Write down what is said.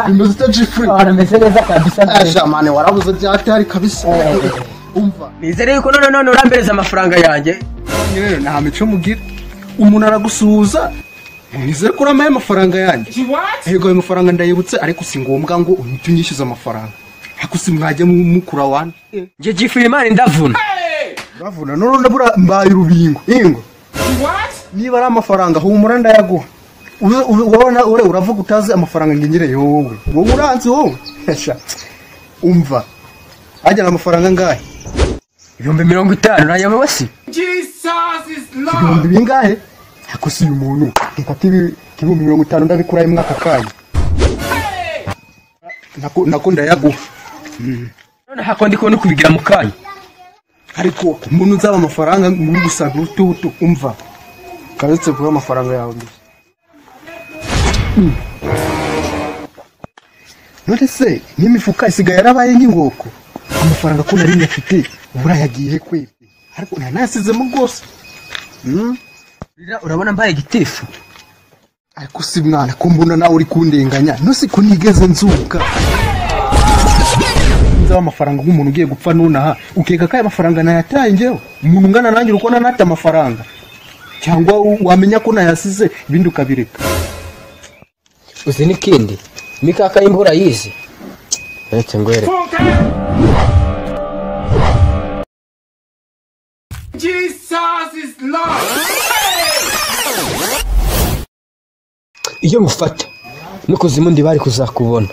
Imezita Jeffrey. Waramezeza kabisa. Jamani warabuze byatari kabisa. Umva. Nizere yuko none urambereza amafaranga yanjye. Rero nta mico mugira. Umuntu aragusuhuza. Nizere ko uramaye amafaranga yanjye. Yego ayo mafaranga ndayibutse ariko si ngombwa ngo uhite unyishyuza amafaranga. Ariko si mwajye mukura wane. Nje Jeffrey Imana ndavuna. Ndavuna none ndabura mbaye urubingo. Ingo. Niba ari amafaranga humura ndayaguha. Ubona uravuga utazi amafaranga ngingire yowe. Wowe uranzi wowe. Hesha. Umva. Ajya amafaranga ngahe? 50 nayo wasi. Jesus is Lord. Bingahe? Hakusi umuntu. Reka kibi 50 ndabikuraye mwaka kanya. Nako ndayaguha. None hako ndiko no kubigira mu kanya. Ariko umuntu uzaba amafaranga muri gusanga ututu umva. Karetse vuga amafaranga yawe mbese. None se n'imifuka isigaye yarabaye nk'ingoko amafaranga ko nari nyafite burayagiye kwebe ariko ntanasizemo rwose urabona mbaye gitifu ariko si mwana ko mbona nawe uri kundenganya no si ko nigeze nzuka nza amafaranga nk'umuntu ugiye gupfa nunaha ukeka ko amafaranga nayataye ngewe umuntu ngana nanjye uko nanata amafaranga cyangwa wamenya ko nayasize ibindi ukabireka uzi nikindi Imikaka y'imvura yize retse ngwere Jesus is Lord. Iyo mufata no kuzimu ndi bari kuzakubona